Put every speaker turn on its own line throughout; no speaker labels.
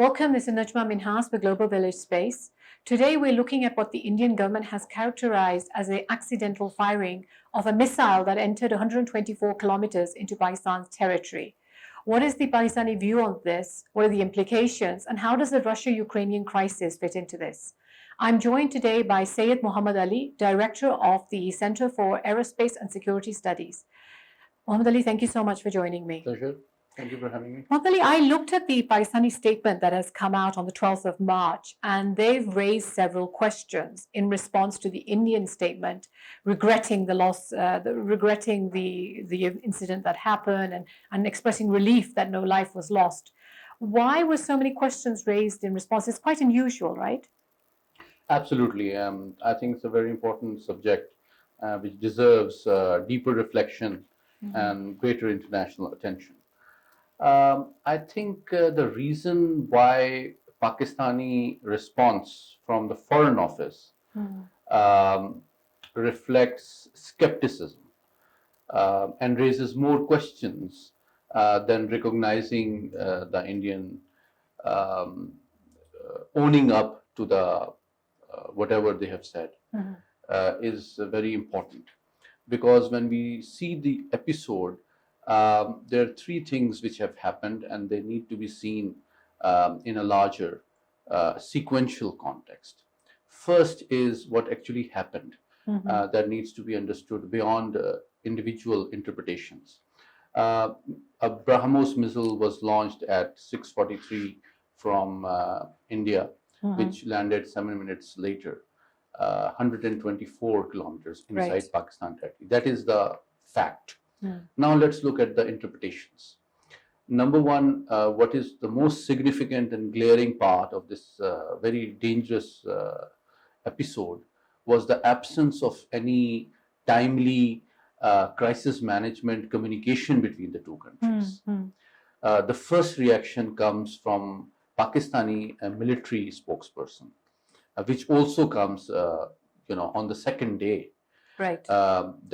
Welcome, this is Najma Minhas with Global Village Space. Today we're looking at what the Indian government has characterized as an accidental firing of a missile that entered 124 kilometers into Pakistan's territory. What is the Pakistani view on this? What are the implications? And how does the Russia-Ukrainian crisis fit into this? I'm joined today by Syed Mohammad Ali, Director of the Center for Aerospace and Security Studies. Mohammad Ali, thank you so much for joining me.
Pleasure. Thank you for having me.
Mohammad Ali, I looked at the Pakistani statement that has come out on the 12th of March, and they've raised several questions in response to the Indian statement, regretting the loss, regretting the incident that happened, and expressing relief that no life was lost. Why were so many questions raised in response? It's quite unusual, right?
Absolutely. I think it's a very important subject which deserves deeper reflection and greater international attention. I think the reason why Pakistani response from the Foreign Office reflects skepticism and raises more questions than recognizing the Indian owning up to the whatever they have said is very important. Because when we see the episode, there are three things which have happened and they need to be seen in a larger sequential context. First is what actually happened that needs to be understood beyond individual interpretations. A BrahMos missile was launched at 6:43 from India, which landed 7 minutes later, 124 kilometers inside Pakistan territory. That is the fact. Now let's look at the interpretations. Number one, what is the most significant and glaring part of this very dangerous episode was the absence of any timely crisis management communication between the two countries. The first reaction comes from Pakistani military spokesperson, which also comes, on the second day.
Right.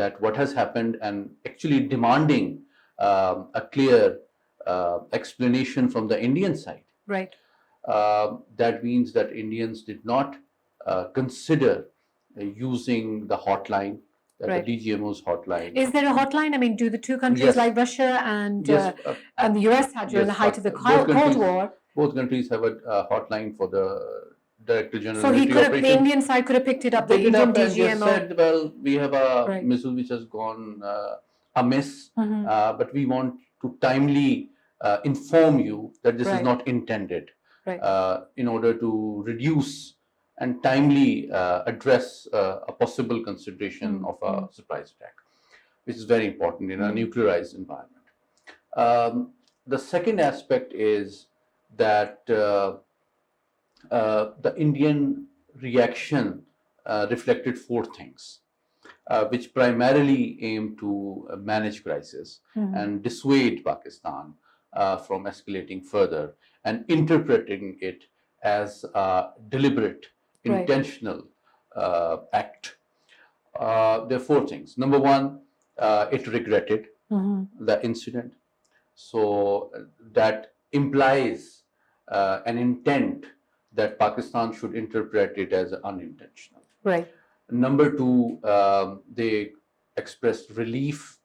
That what has happened and actually demanding a clear explanation from the Indian side.
Right.
That means that Indians did not consider using the hotline, the DGMO's hotline.
Is there a hotline? I mean, do the two countries like Russia and the US had during the height of the Cold War?
Both countries have a hotline for the Director General.
So the Indian side could have picked it up, the Indian DGMO.
Said, well, we have a missile which has gone amiss, but we want to timely inform you that this is not intended in order to reduce and timely address a possible consideration of a surprise attack, which is very important in a nuclearized environment. The second aspect is that the Indian reaction reflected four things, which primarily aim to manage crisis and dissuade Pakistan from escalating further and interpreting it as a deliberate, intentional act. There are four things. Number one, it regretted the incident. So that implies an intent that Pakistan should interpret it as unintentional.
Right.
Number two, they expressed relief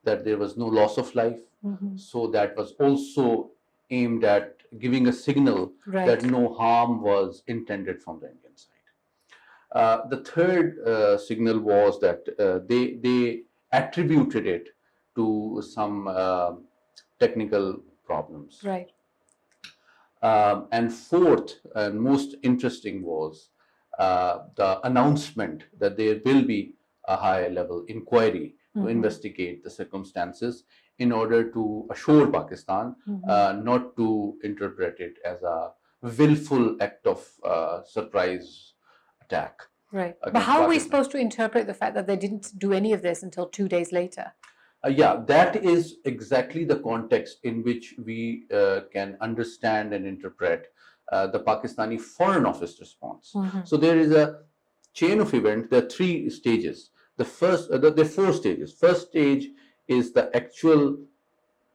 that there was no loss of life. So that was also aimed at giving a signal that no harm was intended from the Indian side. The third signal was that they attributed it to some technical problems.
Right.
And fourth and most interesting was the announcement that there will be a high-level inquiry to investigate the circumstances in order to assure Pakistan not to interpret it as a willful act of surprise attack.
Right. But how are we supposed to interpret the fact that they didn't do any of this until 2 days later?
That is exactly the context in which we can understand and interpret the Pakistani Foreign Office response. So there is a chain of events. There are three stages. The first, there are four stages. First stage is the actual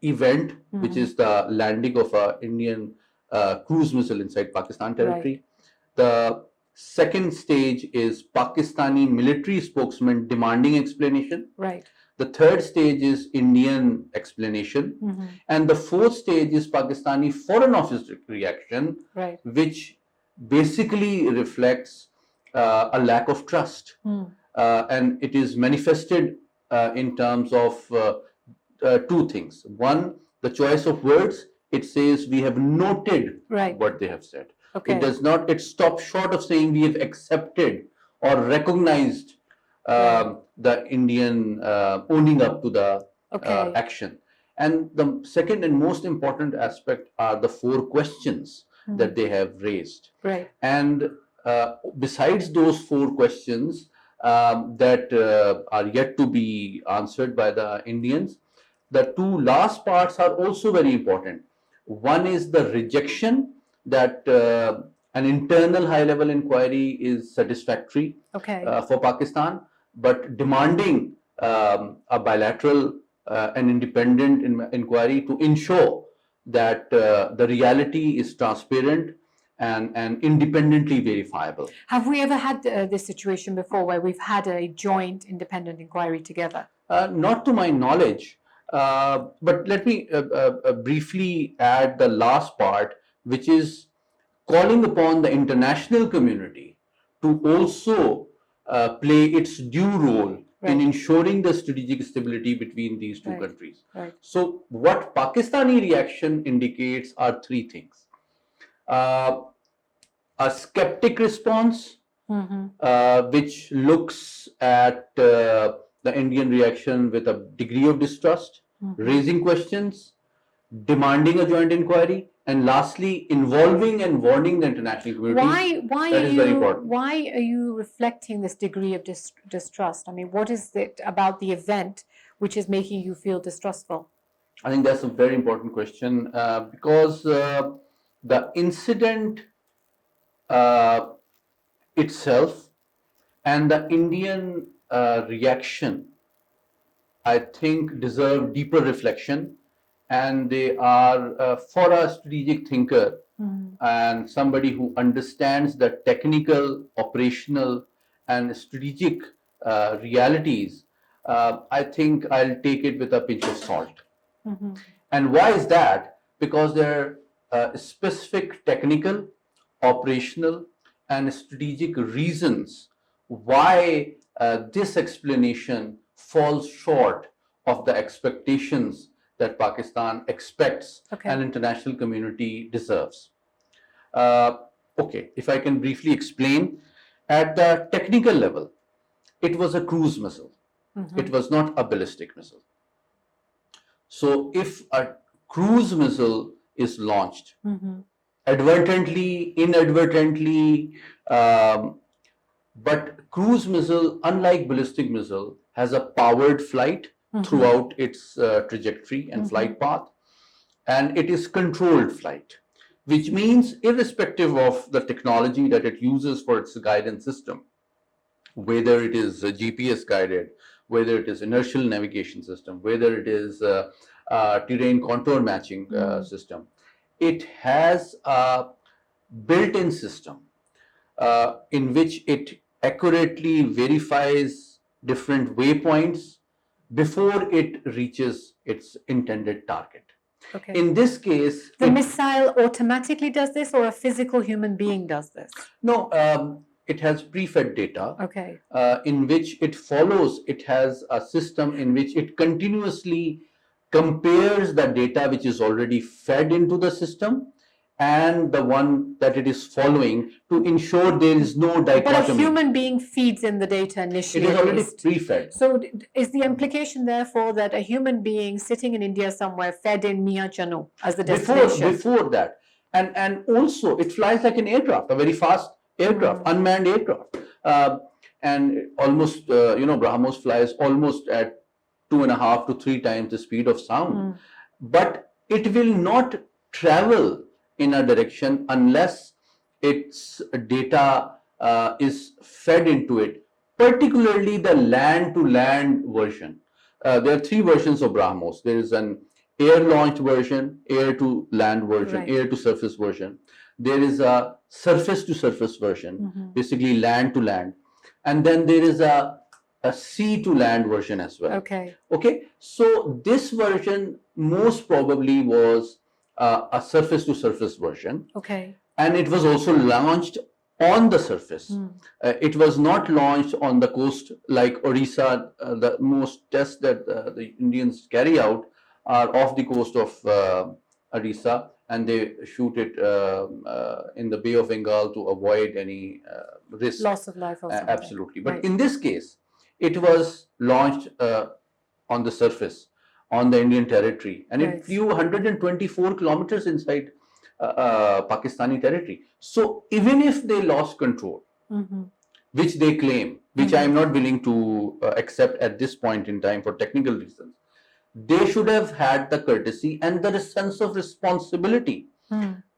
event, which is the landing of a Indian cruise missile inside Pakistan territory.
Right.
The second stage is Pakistani military spokesman demanding explanation.
Right.
The third stage is Indian explanation. And the fourth stage is Pakistani Foreign Office reaction,
Right.
which basically reflects a lack of trust. And it is manifested in terms of two things. One, the choice of words. It says we have noted
Right.
what they have said.
Okay.
It does not, it stops short of saying we have accepted or recognized the Indian owning up to the
Okay.
action. And the second and most important aspect are the 4 questions that they have raised.
Right.
And besides those 4 questions that are yet to be answered by the Indians, the 2 last parts are also very important. One is the rejection that an internal high-level inquiry is satisfactory for Pakistan, but demanding a bilateral and independent inquiry to ensure that the reality is transparent and independently verifiable.
Have we ever had this situation before where we've had a joint independent inquiry together?
Not to my knowledge, but let me briefly add the last part, which is calling upon the international community to also play its due role in ensuring the strategic stability between these 2 countries.
Right.
So what Pakistani reaction indicates are 3 things. A skeptic response, which looks at the Indian reaction with a degree of distrust, raising questions, demanding a joint inquiry, and lastly, involving and warning the international community.
Why are you reflecting this degree of distrust? I mean, what is it about the event which is making you feel distrustful?
I think that's a very important question because the incident itself and the Indian reaction, I think, deserve deeper reflection. And they are, for a strategic thinker and somebody who understands the technical, operational, and strategic realities, I think I'll take it with a pinch of salt. And why is that? Because there are specific technical, operational, and strategic reasons why this explanation falls short of the expectations that Pakistan expects an international community deserves. Okay, if I can briefly explain, at the technical level, it was a cruise missile. It was not a ballistic missile. So if a cruise missile is launched, advertently, inadvertently, but cruise missile, unlike ballistic missile, has a powered flight throughout its trajectory and flight path, and it is controlled flight, which means irrespective of the technology that it uses for its guidance system, whether it is GPS guided, whether it is inertial navigation system, whether it is terrain contour matching system, it has a built-in system in which it accurately verifies different waypoints before it reaches its intended target. In this case,
the missile automatically does this, or a physical human being does this?
No, it has pre-fed data in which it follows. It has a system in which it continuously compares the data which is already fed into the system and the one that it is following to ensure there is no dichotomy.
But a human being feeds in the data initially.
It is already pre-fed.
So is the implication therefore that a human being sitting in India somewhere fed in Mian Channu as the destination?
Before that. And also it flies like an aircraft, a very fast aircraft, unmanned aircraft. And almost, BrahMos flies almost at 2.5 to 3 times the speed of sound. But it will not travel in a direction unless its data is fed into it, particularly the land-to-land version. There are 3 versions of BrahMos. There is an air-launched version, air-to-land version,
Right.
air-to-surface version. There is a surface-to-surface version, basically land-to-land. And then there is a sea-to-land version as well.
Okay.
Okay, so this version most probably was a surface-to-surface version.
Okay.
And it was also launched on the surface. It was not launched on the coast like Orissa. The most tests that the Indians carry out are off the coast of Orissa, and they shoot it in the Bay of Bengal to avoid any risk.
Loss of life or something.
Absolutely. But
Right.
in this case, it was launched on the surface, on the Indian territory, and
Right.
it flew 124 kilometers inside Pakistani territory. So even if they lost control, which they claim, which I am not willing to accept at this point in time for technical reasons, they should have had the courtesy and the sense of responsibility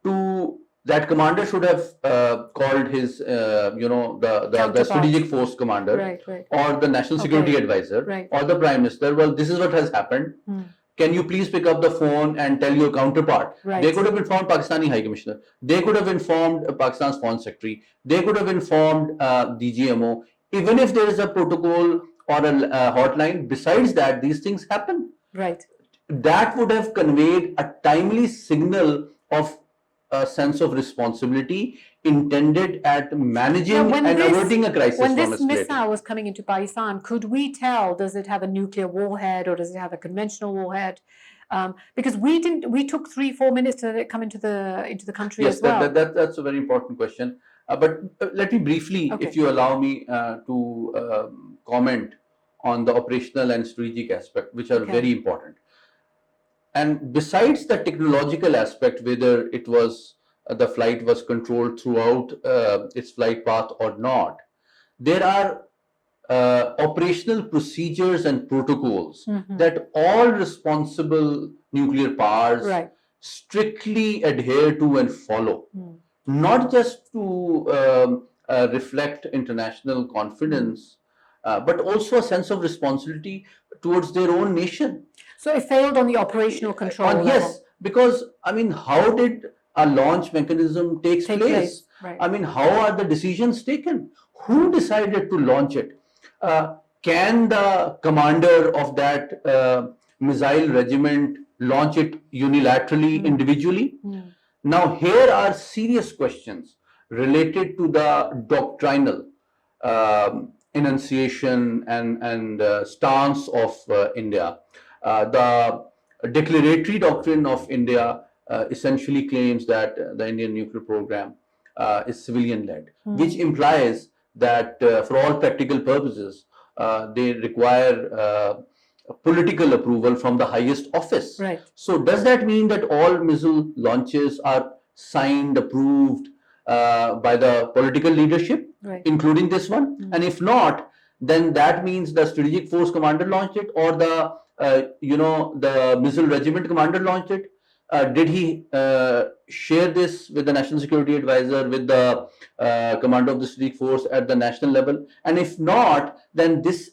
to that commander should have called his, the
Counterpart.
strategic force commander,
Right. Right.
or the national security
Okay.
advisor,
Right.
or the prime minister. Well, this is what has happened. Can you please pick up the phone and tell your counterpart?
Right.
They could have informed Pakistani High Commissioner. They could have informed Pakistan's Foreign Secretary. They could have informed DGMO. Even if there is a protocol or a hotline, besides that, these things happen.
Right.
That would have conveyed a timely signal of a sense of responsibility intended at managing and averting a crisis
when
from
this
escalating.
missile was coming into Pakistan, could we tell, does it have a nuclear warhead or does it have a conventional warhead? Because we took 3-4 minutes to let it come into the country
Yes,
as well.
that's a very important question. But let me briefly,
Okay.
if you allow me, to comment on the operational and strategic aspect, which are
Okay.
very important. And besides the technological aspect, whether it was the flight was controlled throughout its flight path or not, there are operational procedures and protocols that all responsible nuclear powers
Right.
strictly adhere to and follow, not just to reflect international confidence, but also a sense of responsibility towards their own nation.
So it failed on the operational control level.
Yes, because I mean, how did a launch mechanism take place?
Right.
I mean, how are the decisions taken? Who decided to launch it? Can the commander of that missile regiment launch it unilaterally, individually? Now, here are serious questions related to the doctrinal enunciation and stance of India. The declaratory doctrine of India essentially claims that the Indian nuclear program is civilian-led, which implies that for all practical purposes, they require political approval from the highest office.
Right.
So does that mean that all missile launches are signed, approved by the political leadership,
Right.
including this one? And if not, then that means the strategic force commander launched it, or the the missile regiment commander launched it. Did he share this with the national security advisor, with the commander of the strategic force at the national level? And if not, then this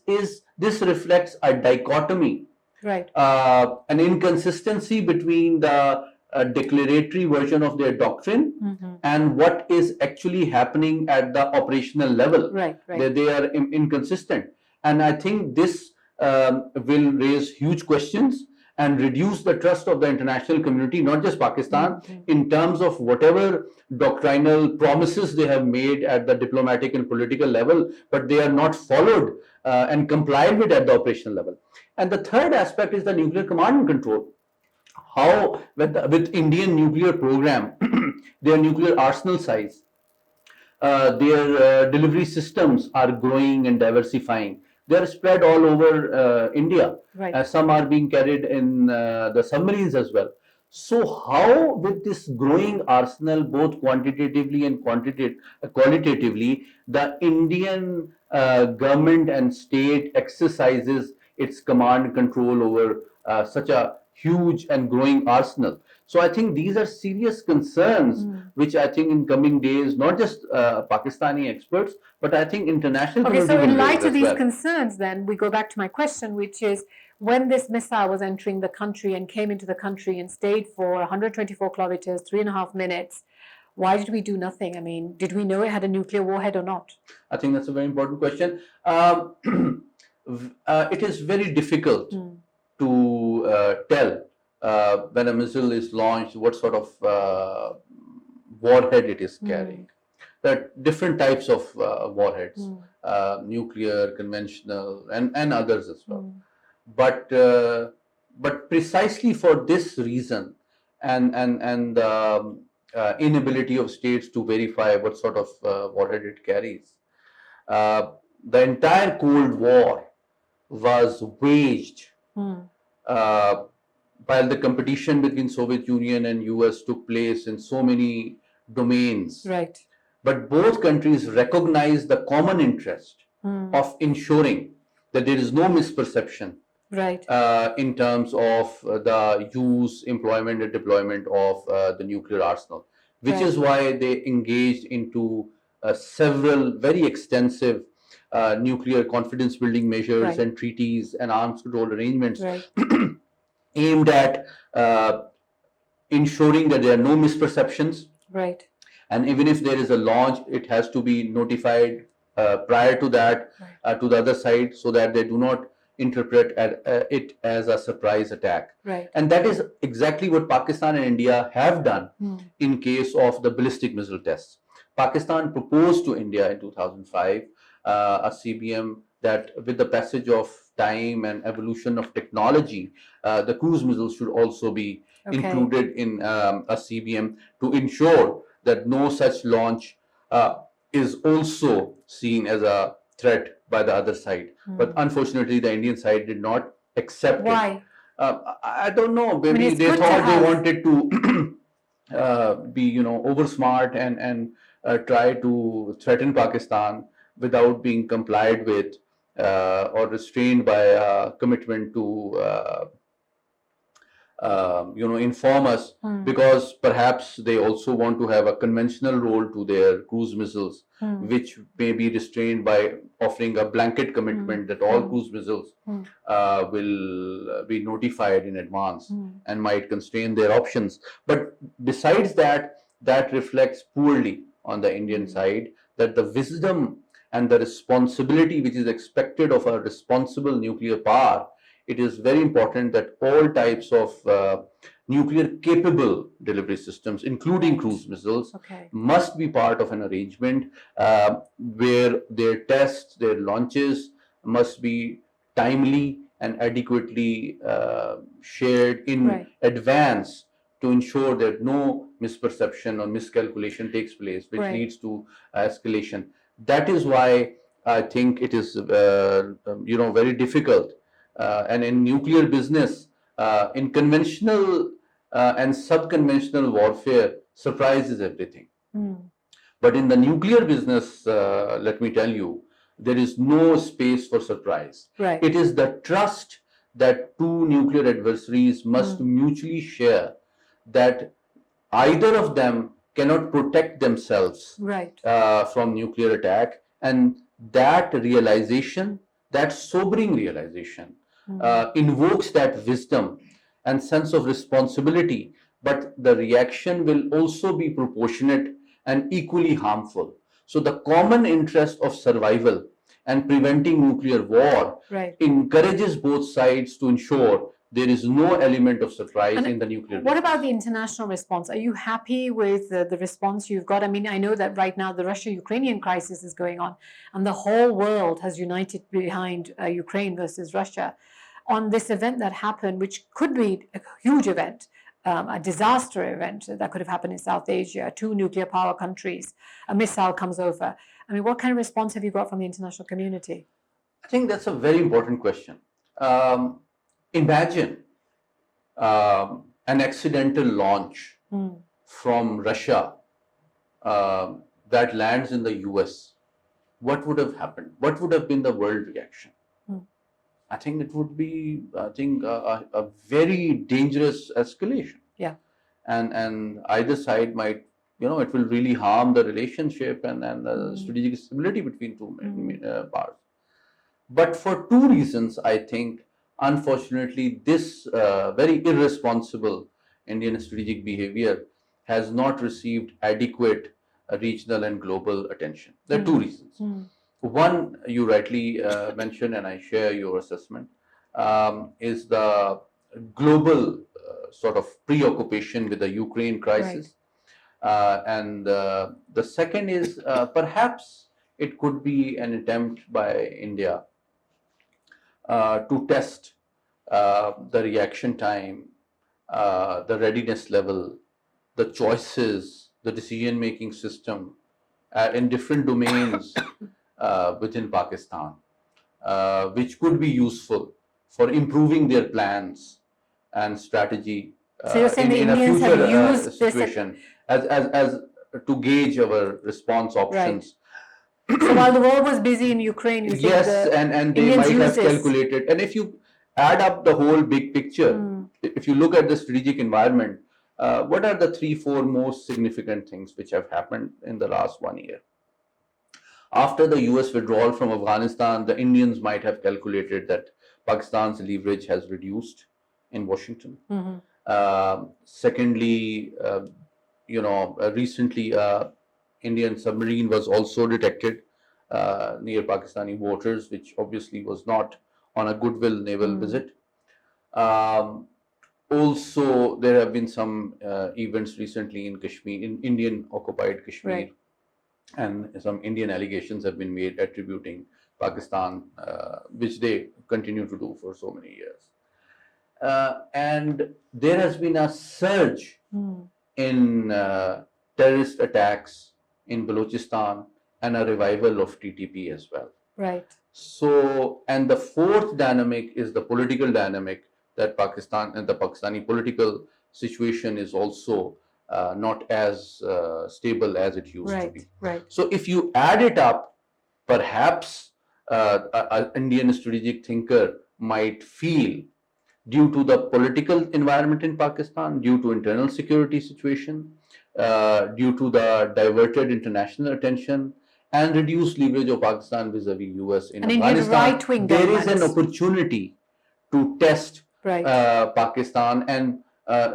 reflects a dichotomy,
Right.
an inconsistency between the declaratory version of their doctrine and what is actually happening at the operational level.
Right. Right.
They are inconsistent, and I think this will raise huge questions and reduce the trust of the international community, not just Pakistan, in terms of whatever doctrinal promises they have made at the diplomatic and political level, but they are not followed and complied with at the operational level. And the third aspect is the nuclear command and control. How, with Indian nuclear program, their nuclear arsenal size, their delivery systems are growing and diversifying. They are spread all over India.
Right.
Some are being carried in the submarines as well. So how, with this growing arsenal, both quantitatively and qualitatively, the Indian government and state exercises its command and control over such a huge and growing arsenal? So I think these are serious concerns, which I think in coming days, not just Pakistani experts, but I think international
Okay,
community
so in
will raise
light of
as
these
well.
concerns, then we go back to my question, which is when this missile was entering the country and came into the country and stayed for 124 kilometers, 3.5 minutes, why did we do nothing? I mean, did we know it had a nuclear warhead or not?
I think that's a very important question. It is very difficult to tell when a missile is launched what sort of warhead it is carrying. There are different types of warheads, nuclear, conventional, and others as well. But precisely for this reason, and inability of states to verify what sort of warhead it carries, the entire Cold War was waged while the competition between Soviet Union and US took place in so many domains.
Right.
But both countries recognized the common interest of ensuring that there is no misperception
Right.
in terms of the use, employment, and deployment of the nuclear arsenal, which is why they engaged into several very extensive nuclear confidence building measures and treaties and arms control arrangements aimed at ensuring that there are no misperceptions.
Right.
And even if there is a launch, it has to be notified prior to that to the other side, so that they do not interpret it as a surprise attack.
Right.
And that is exactly what Pakistan and India have done in case of the ballistic missile tests. Pakistan proposed to India in 2005 a CBM that, with the passage of time and evolution of technology, the cruise missiles should also be included in a CBM to ensure that no such launch is also seen as a threat by the other side. But unfortunately, the Indian side did not accept it.
Why?
I don't know. Maybe they thought they wanted to be, over smart and try to threaten Pakistan without being complied with or restrained by a commitment to inform us, because perhaps they also want to have a conventional role to their cruise missiles, which may be restrained by offering a blanket commitment that all cruise missiles will be notified in advance and might constrain their options. But besides that, that reflects poorly on the Indian side, that the wisdom and the responsibility which is expected of a responsible nuclear power, it is very important that all types of nuclear capable delivery systems, including cruise missiles, must be part of an arrangement where their tests, their launches must be timely and adequately shared in advance to ensure that no misperception or miscalculation takes place, which leads to escalation. That is why I think it is very difficult. And in nuclear business, in conventional and sub-conventional warfare, surprise is everything. But in the nuclear business, let me tell you, there is no space for surprise. It is the trust that two nuclear adversaries must mutually share, that either of them cannot protect themselves from nuclear attack. And that realization, that sobering realization, invokes that wisdom and sense of responsibility, but the reaction will also be proportionate and equally harmful. So the common interest of survival and preventing nuclear war encourages both sides to ensure there is no element of surprise in the nuclear.
What about the international response? Are you happy with the response you've got? I mean, I know that right now the Russia-Ukrainian crisis is going on, and the whole world has united behind Ukraine versus Russia on this event that happened, which could be a huge event, a disaster event that could have happened in South Asia, two nuclear power countries, a missile comes over. I mean, what kind of response have you got from the international community?
I think that's a very important question. Imagine an accidental launch from Russia that lands in the US. What would have happened? What would have been the world reaction? I think it would be, a very dangerous escalation. and either side might, it will really harm the relationship and the strategic stability between two powers. But for two reasons, I think, unfortunately, this very irresponsible Indian strategic behavior has not received adequate regional and global attention. There are two reasons. One, you rightly mentioned, and I share your assessment, is the global sort of preoccupation with the Ukraine crisis. And the second is perhaps it could be an attempt by India to test the reaction time, the readiness level, the choices, the decision-making system in different domains within Pakistan, which could be useful for improving their plans and strategy
so you're saying
in
the
a
Indians
future
have used
situation as to gauge our response options.
So while the war was busy in Ukraine, you think
Yes, and they
Indians
might have
used this.
calculated. And if you add up the whole big picture, if you look at the strategic environment, what are the 3-4 most significant things which have happened in the last 1 year? After the US withdrawal from Afghanistan, the Indians might have calculated that Pakistan's leverage has reduced in Washington. Secondly, recently Indian submarine was also detected near Pakistani waters, which obviously was not on a goodwill naval visit. Also, there have been some events recently in Kashmir, in Indian occupied Kashmir, and some Indian allegations have been made attributing Pakistan, which they continue to do for so many years. And there has been a surge in terrorist attacks in Balochistan and a revival of TTP as well. So, and the fourth dynamic is the political dynamic that Pakistan and the Pakistani political situation is also not as stable as it used to be. So, if you add it up, perhaps an Indian strategic thinker might feel, due to the political environment in Pakistan, due to internal security situation, due to the diverted international attention and reduced leverage of Pakistan vis-a-vis US in Afghanistan, there is an opportunity to test Pakistan and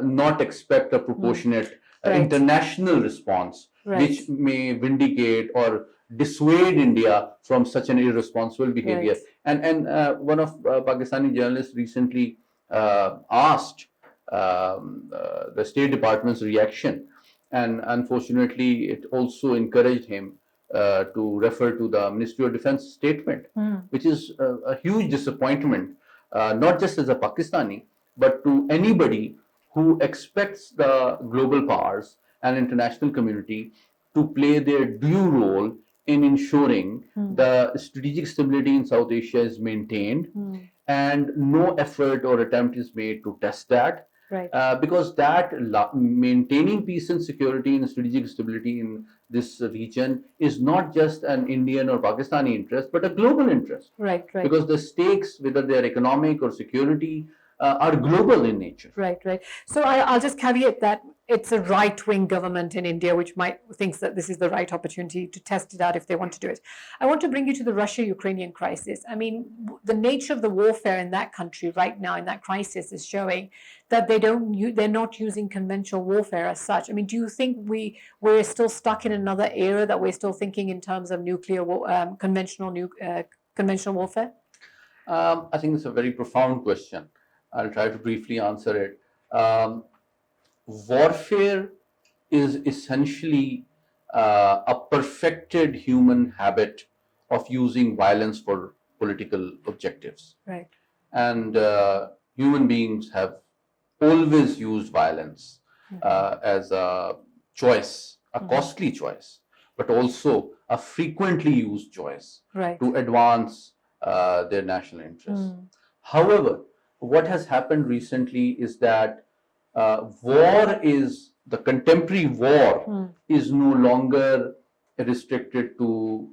not expect a proportionate international response, which may vindicate or dissuade India from such an irresponsible behavior. And one of Pakistani journalists recently asked the State Department's reaction, and unfortunately it also encouraged him to refer to the Ministry of Defense statement, which is a huge disappointment, not just as a Pakistani, but to anybody who expects the global powers and international community to play their due role in ensuring the strategic stability in South Asia is maintained, and no effort or attempt is made to test that. Because that maintaining peace and security and strategic stability in this region is not just an Indian or Pakistani interest, but a global interest. Because the stakes, whether they are economic or security, are global in nature.
So I'll just caveat that it's a right-wing government in India which thinks that this is the right opportunity to test it out if they want to do it. I want to bring you to the Russia-Ukrainian crisis. I mean, the nature of the warfare in that country right now, in that crisis, is showing that they're not using conventional warfare as such. I mean, do you think we're still stuck in another era, that we're still thinking in terms of nuclear conventional warfare?
I think it's a very profound question. I'll try to briefly answer it. Warfare is essentially a perfected human habit of using violence for political objectives. And human beings have always used violence as a choice, a costly choice, but also a frequently used choice to advance their national interests. However, what has happened recently is that the contemporary war is no longer restricted to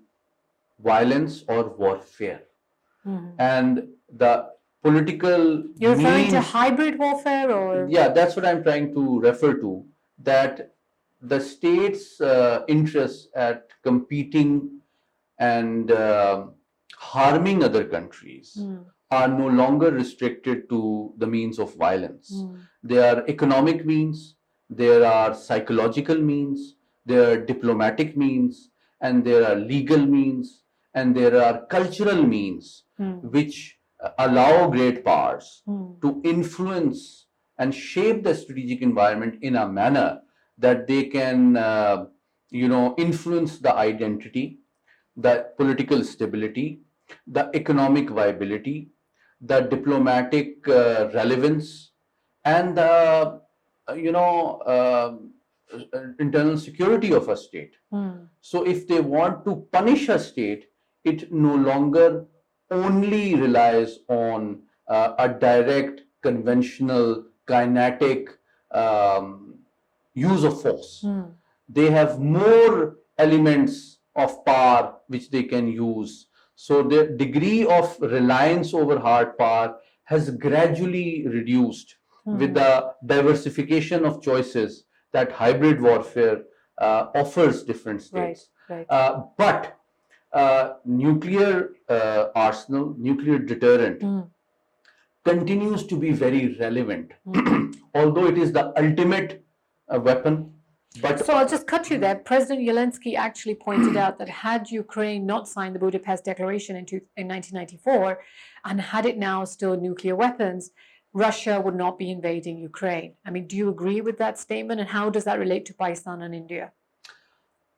violence or warfare. And the political
You're referring to
means.
hybrid warfare, or?
Yeah, that's what I'm trying to refer to, that the state's interests at competing and harming other countries are no longer restricted to the means of violence. There are economic means, there are psychological means, there are diplomatic means, and there are legal means, and there are cultural means which allow great powers to influence and shape the strategic environment in a manner that they can, influence the identity, the political stability, the economic viability, the diplomatic relevance, and the internal security of a state. So if they want to punish a state, it no longer only relies on a direct, conventional, kinetic use of force. They have more elements of power which they can use. So the degree of reliance over hard power has gradually reduced with the diversification of choices that hybrid warfare offers different states.
Right.
But nuclear arsenal, nuclear deterrent continues to be very relevant, although it is the ultimate weapon. But
so I'll just cut you there. President Zelensky actually pointed out that had Ukraine not signed the Budapest Declaration in 1994 and had it now still nuclear weapons, Russia would not be invading Ukraine. I mean, do you agree with that statement? And how does that relate to Pakistan and India?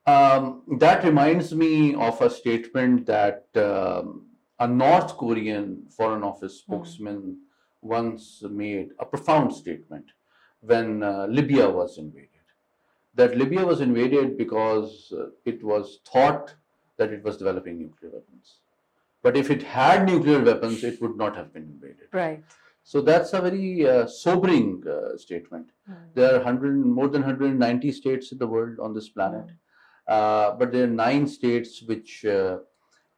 That reminds me of a statement that a North Korean Foreign Office spokesman once made, a profound statement, when Libya was invaded. That Libya was invaded because it was thought that it was developing nuclear weapons. But if it had nuclear weapons, it would not have been invaded.
Right.
So that's a very sobering statement. There are more than 190 states in the world on this planet. But there are 9 states which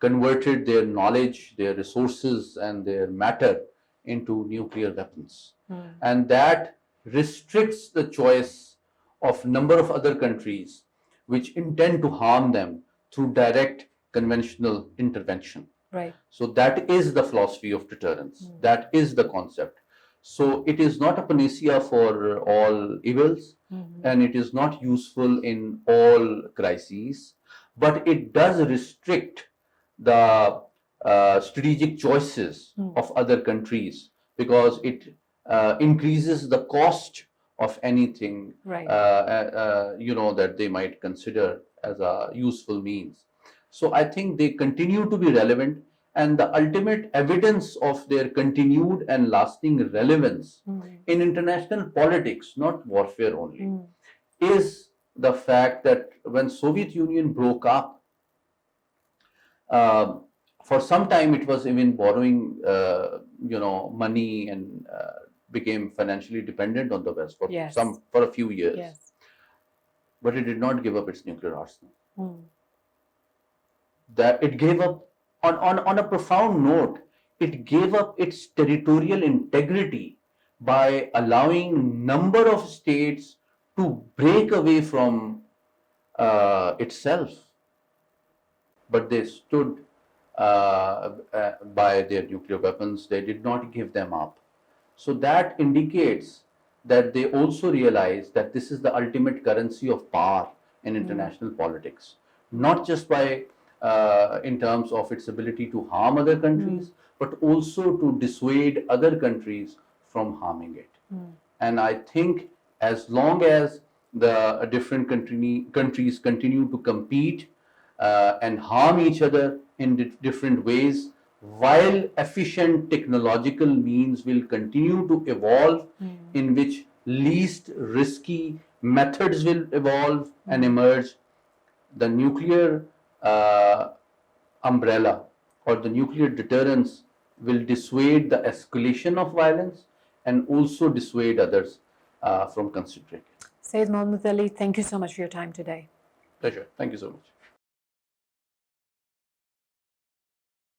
converted their knowledge, their resources, and their matter into nuclear weapons. And that restricts the choice of number of other countries which intend to harm them through direct conventional intervention.
Right.
So that is the philosophy of deterrence. That is the concept. So it is not a panacea for all evils, and it is not useful in all crises, but it does restrict the strategic choices of other countries, because it increases the cost of anything that they might consider as a useful means. So I think they continue to be relevant, and the ultimate evidence of their continued and lasting relevance in international politics, not warfare only, is the fact that when Soviet Union broke up, for some time it was even borrowing money and became financially dependent on the West for a few years. But it did not give up its nuclear arsenal. That it gave up, on a profound note, it gave up its territorial integrity by allowing number of states to break away from itself. But they stood by their nuclear weapons. They did not give them up. So that indicates that they also realize that this is the ultimate currency of power in international politics, not just by in terms of its ability to harm other countries, but also to dissuade other countries from harming it. And I think as long as the different countries continue to compete and harm each other in different ways, while efficient technological means will continue to evolve, in which least risky methods will evolve and emerge, the nuclear umbrella or the nuclear deterrence will dissuade the escalation of violence and also dissuade others from considering it.
Syed Mohammad Ali, thank you so much for your time today.
Pleasure. Thank you so much.